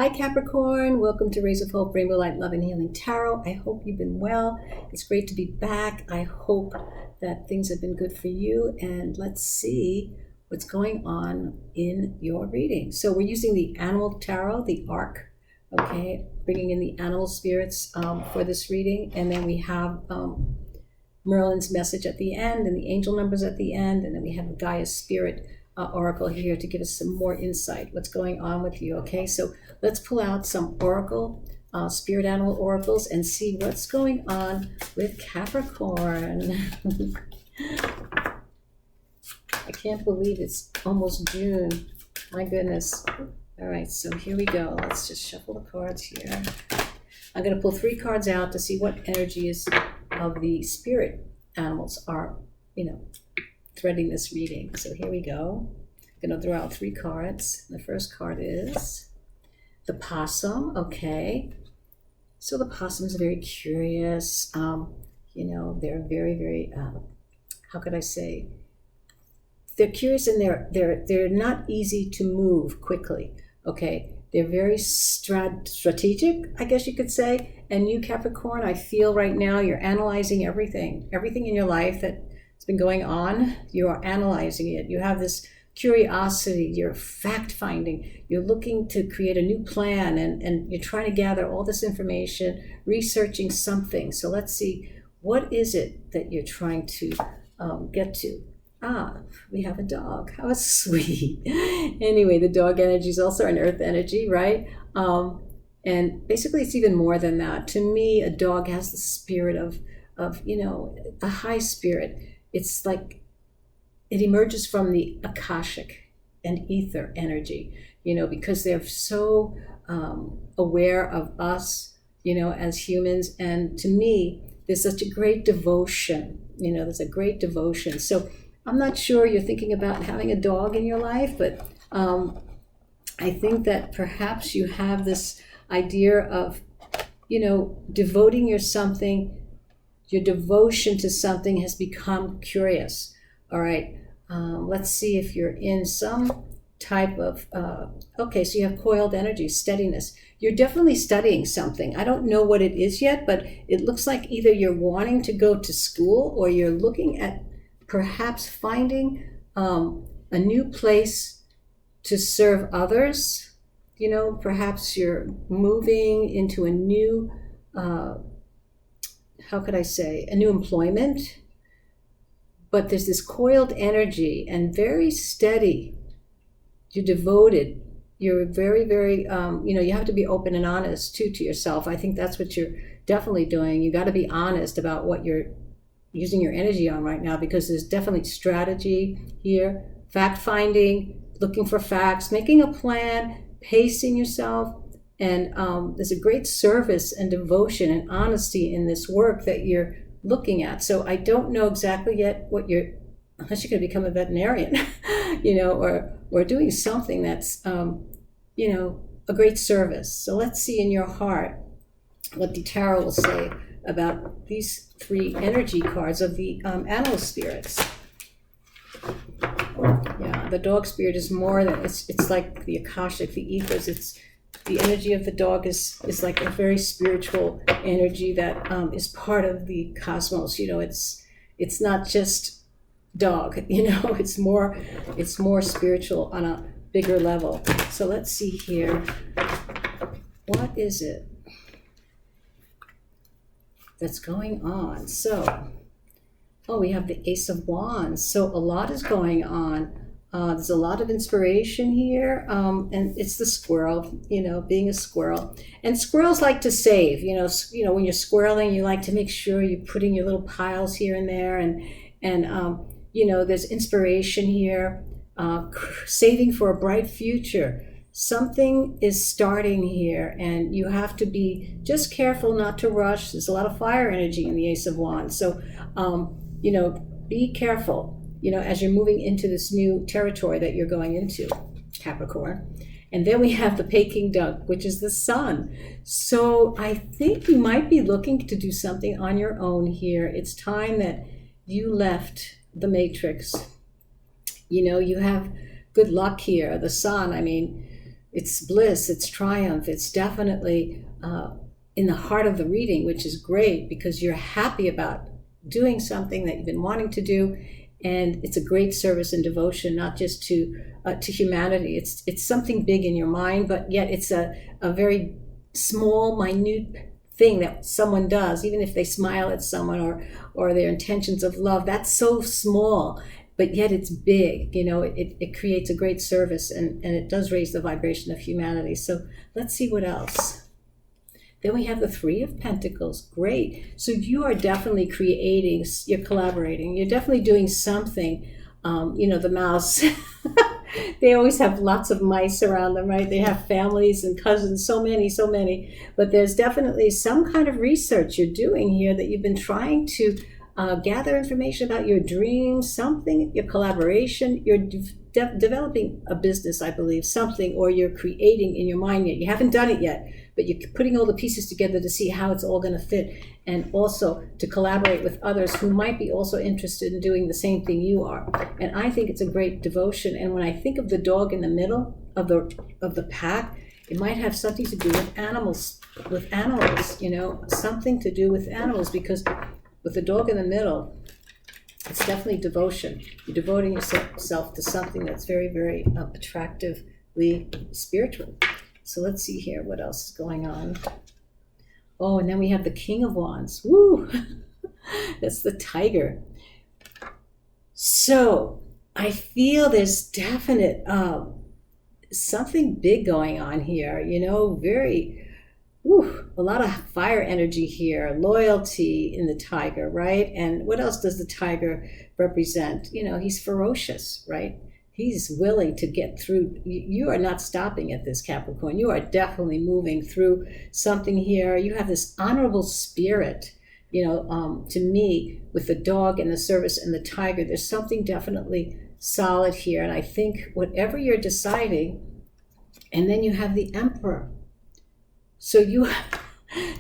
Hi Capricorn, welcome to Rays of Hope, Rainbow Light, Love and Healing Tarot. I hope you've been well. It's great to be back. I hope that things have been good for you, and let's see what's going on in your reading. So we're using the Animal Tarot, the Arc, okay, bringing in the animal spirits for this reading, and then we have Merlin's message at the end and the angel numbers at the end, and then we have Gaia's Spirit Oracle here to give us some more insight, what's going on with you, okay? So let's pull out some Oracle, Spirit Animal Oracles, and see what's going on with Capricorn. I can't believe it's almost June. My goodness. All right, so here we go. Let's just shuffle the cards here. I'm going to pull 3 cards out to see what energies of the spirit animals are, threading this reading. So here we go. I'm going to throw out 3 cards. The first card is the possum. Okay. So the possum is very curious. They're very, very, how could I say? They're curious, and they're not easy to move quickly. Okay. They're very strategic, I guess you could say. And you, Capricorn, I feel right now you're analyzing everything in your life that's been going on. You are analyzing it. You have this curiosity. You're fact-finding. You're looking to create a new plan, and you're trying to gather all this information, researching something. So let's see, what is it that you're trying to get to? We have a dog. How sweet. Anyway, the dog energy is also an earth energy, right? And basically it's even more than that. To me, a dog has the spirit of a high spirit. It's like it emerges from the Akashic and ether energy, because they're so aware of us, as humans. And to me, there's such a great devotion, there's a great devotion. So I'm not sure you're thinking about having a dog in your life, but I think that perhaps you have this idea of, devoting your devotion to something has become curious. All right. Let's see if you're in some type of, okay, so you have coiled energy, steadiness. You're definitely studying something. I don't know what it is yet, but it looks like either you're wanting to go to school or you're looking at perhaps finding a new place to serve others. Perhaps you're moving into a new, how could I say, a new employment. But there's this coiled energy and very steady. You're devoted. You're very, very, you have to be open and honest too to yourself. I think that's what you're definitely doing. You got to be honest about what you're using your energy on right now, because there's definitely strategy here, fact-finding, looking for facts, making a plan, pacing yourself, and there's a great service and devotion and honesty in this work that you're looking at. So I don't know exactly yet what unless you're going to become a veterinarian, or doing something that's, a great service. So let's see in your heart what the tarot will say about these 3 energy cards of the animal spirits. Yeah, the dog spirit is more than, it's like the Akashic, the ethers. It's the energy of the dog is like a very spiritual energy that is part of the cosmos. It's not just dog. It's more spiritual on a bigger level. So let's see here. What is it that's going on? So, we have the Ace of Wands. So a lot is going on. There's a lot of inspiration here, and it's the squirrel, being a squirrel. And squirrels like to save, when you're squirreling, you like to make sure you're putting your little piles here and there, and there's inspiration here, saving for a bright future. Something is starting here, and you have to be just careful not to rush. There's a lot of fire energy in the Ace of Wands. So, be careful, as you're moving into this new territory that you're going into, Capricorn. And then we have the Peking duck, which is the sun. So I think you might be looking to do something on your own here. It's time that you left the matrix. You have good luck here. The sun, it's bliss, it's triumph, it's definitely in the heart of the reading, which is great because you're happy about doing something that you've been wanting to do, and it's a great service and devotion, not just to humanity. It's something big in your mind, but yet it's a very small, minute thing that someone does, even if they smile at someone or their intentions of love. That's so small, but yet it's big. It creates a great service, and it does raise the vibration of humanity. So let's see what else. Then we have the Three of Pentacles. Great. So you are definitely creating, you're collaborating, you're definitely doing something. The mouse, they always have lots of mice around them, right? They have families and cousins, so many. But there's definitely some kind of research you're doing here that you've been trying to gather information about your dreams, something, your collaboration. You're developing a business, I believe, something, or you're creating in your mind yet. You haven't done it yet, but you're putting all the pieces together to see how it's all going to fit, and also to collaborate with others who might be also interested in doing the same thing you are. And I think it's a great devotion. And when I think of the dog in the middle of the pack, it might have something to do with animals, something to do with animals, because with the dog in the middle, it's definitely devotion. You're devoting yourself to something that's very, very attractively spiritual. So let's see here what else is going on. Oh, and then we have the King of Wands. Woo! That's the tiger. So I feel there's definite something big going on here. A lot of fire energy here, loyalty in the tiger, right? And what else does the tiger represent? He's ferocious, right? He's willing to get through. You are not stopping at this, Capricorn. You are definitely moving through something here. You have this honorable spirit. To me, with the dog and the service and the tiger, there's something definitely solid here. And I think whatever you're deciding, and then you have the Emperor. So you have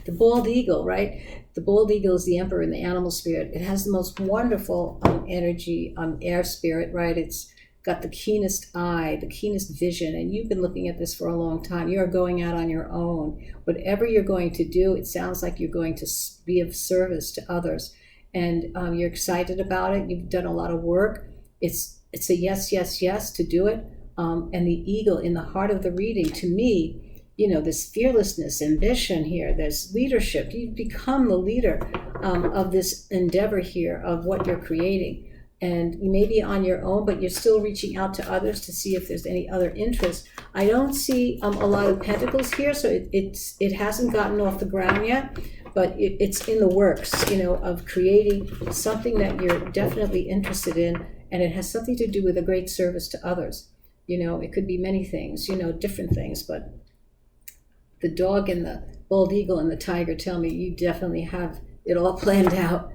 the bald eagle, right? The bald eagle is the Emperor in the animal spirit. It has the most wonderful energy, air spirit, right? It's got the keenest eye, the keenest vision, and you've been looking at this for a long time. You are going out on your own. Whatever you're going to do, it sounds like you're going to be of service to others, and you're excited about it. You've done a lot of work. It's a yes to do it. And the eagle in the heart of the reading, to me, this fearlessness, ambition here, there's leadership. You've become the leader of this endeavor here of what you're creating. And you may be on your own, but you're still reaching out to others to see if there's any other interest. I don't see a lot of pentacles here, so it hasn't gotten off the ground yet, but it's in the works, of creating something that you're definitely interested in, and it has something to do with a great service to others. It could be many things, different things, but the dog and the bald eagle and the tiger tell me you definitely have it all planned out.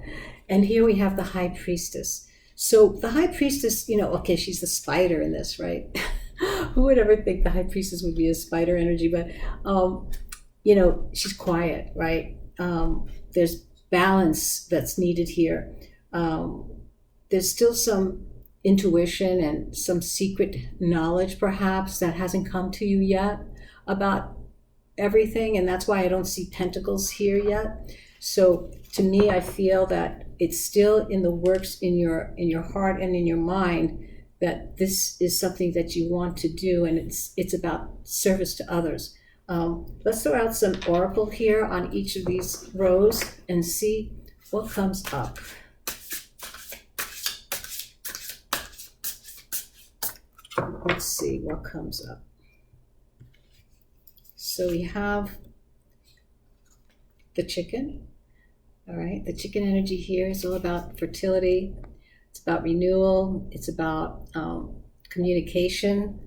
And here we have the High Priestess. So the High Priestess, okay, she's the spider in this, right? Who would ever think the High Priestess would be a spider energy? But, she's quiet, right? There's balance that's needed here. There's still some intuition and some secret knowledge, perhaps, that hasn't come to you yet about everything, and that's why I don't see pentacles here yet. So to me, I feel that it's still in the works in your heart and in your mind, that this is something that you want to do, and it's about service to others. Let's throw out some oracle here on each of these rows and see what comes up. Let's see what comes up. So we have the chicken. All right, the chicken energy here is all about fertility. It's about renewal. It's about communication.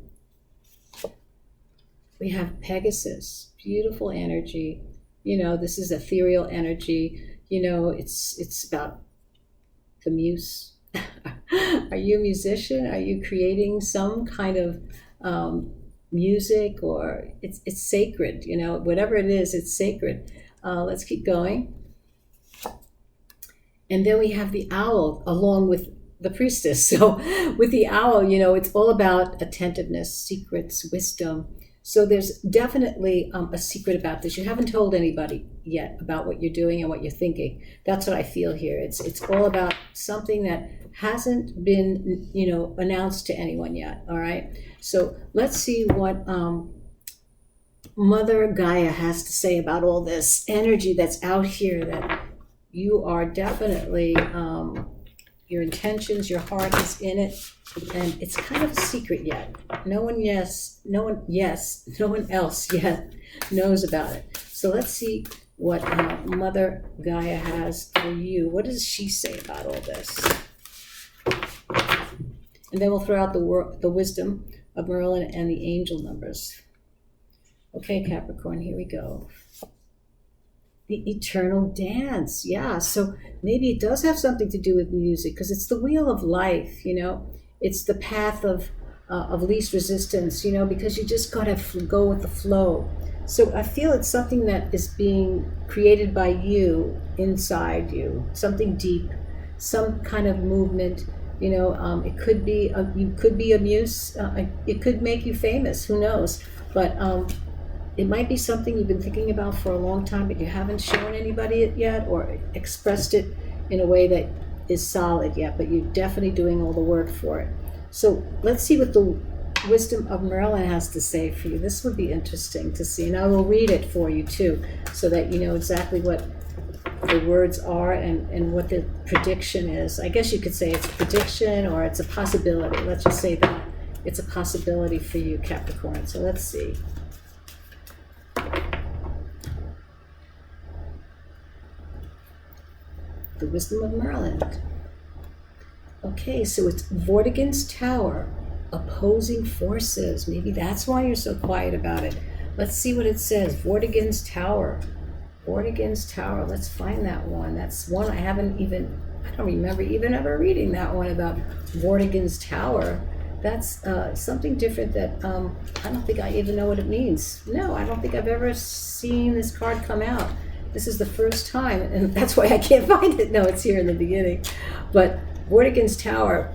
We have Pegasus, beautiful energy. This is ethereal energy. It's about the muse. Are you a musician? Are you creating some kind of music, or it's sacred? Whatever it is, it's sacred. Let's keep going. And then we have the owl along with the priestess. So with the owl, it's all about attentiveness, secrets, wisdom. So there's definitely a secret about this. You haven't told anybody yet about what you're doing and what you're thinking. That's what I feel here. It's all about something that hasn't been, announced to anyone yet. All right. So let's see what Mother Gaia has to say about all this energy that's out here, that you are definitely, your intentions, your heart is in it, and it's kind of a secret yet. No one else yet knows about it. So let's see what Mother Gaia has for you. What does she say about all this? And then we'll throw out the wisdom of Merlin and the angel numbers. Okay, Capricorn, here we go. The eternal dance. Yeah, so maybe it does have something to do with music, because it's the wheel of life, It's the path of least resistance, because you just got to go with the flow. So I feel it's something that is being created by you, inside you, something deep, some kind of movement. It could be, you could be amused, it could make you famous, who knows? But it might be something you've been thinking about for a long time, but you haven't shown anybody it yet or expressed it in a way that is solid yet, but you're definitely doing all the work for it. So let's see what the wisdom of Merlin has to say for you. This would be interesting to see, and I will read it for you too, so that you know exactly what the words are and what the prediction is. I guess you could say it's a prediction or it's a possibility. Let's just say that it's a possibility for you, Capricorn. So let's see. The wisdom of Merlin. Okay, so it's Vortigern's Tower, opposing forces. Maybe that's why you're so quiet about it. Let's see what it says. Vortigern's Tower. Vortigern's Tower. Let's find that one. That's one I don't remember even ever reading that one about Vortigern's Tower. That's something different that I don't think I even know what it means. No, I don't think I've ever seen this card come out. This is the first time, and that's why I can't find it. No, it's here in the beginning. But Vortigern's Tower,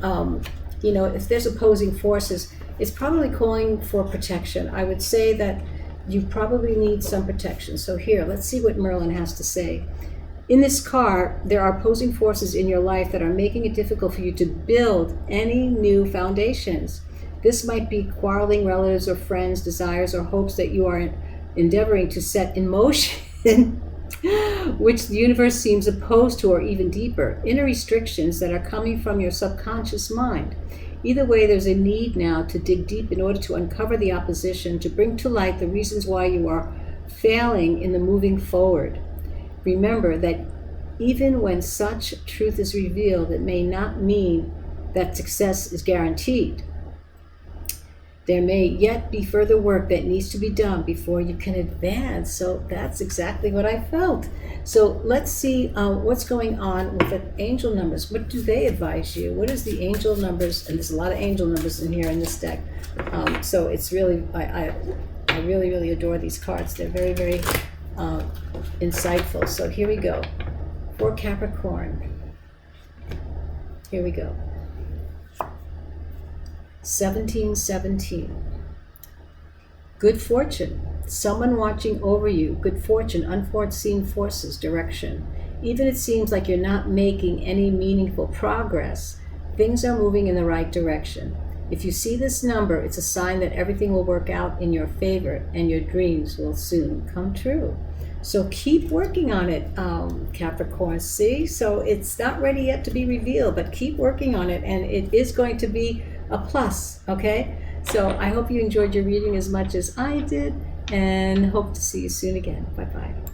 if there's opposing forces, it's probably calling for protection. I would say that you probably need some protection. So here, let's see what Merlin has to say. In this card, there are opposing forces in your life that are making it difficult for you to build any new foundations. This might be quarreling relatives or friends, desires or hopes that you are endeavoring to set in motion, which the universe seems opposed to, or even deeper, inner restrictions that are coming from your subconscious mind. Either way, there's a need now to dig deep in order to uncover the opposition, to bring to light the reasons why you are failing in the moving forward. Remember that even when such truth is revealed, it may not mean that success is guaranteed. There may yet be further work that needs to be done before you can advance. So that's exactly what I felt. So let's see what's going on with the angel numbers. What do they advise you? What is the angel numbers? And there's a lot of angel numbers in here in this deck. So it's really, I really, really adore these cards. They're very, very insightful. So here we go. For Capricorn. Here we go. 1717. Good fortune. Someone watching over you. Good fortune. Unforeseen forces. Direction. Even it seems like you're not making any meaningful progress, things are moving in the right direction. If you see this number, it's a sign that everything will work out in your favor and your dreams will soon come true. So keep working on it, Capricorn. See? So it's not ready yet to be revealed, but keep working on it, and it is going to be a plus, okay? So I hope you enjoyed your reading as much as I did, and hope to see you soon again. Bye-bye.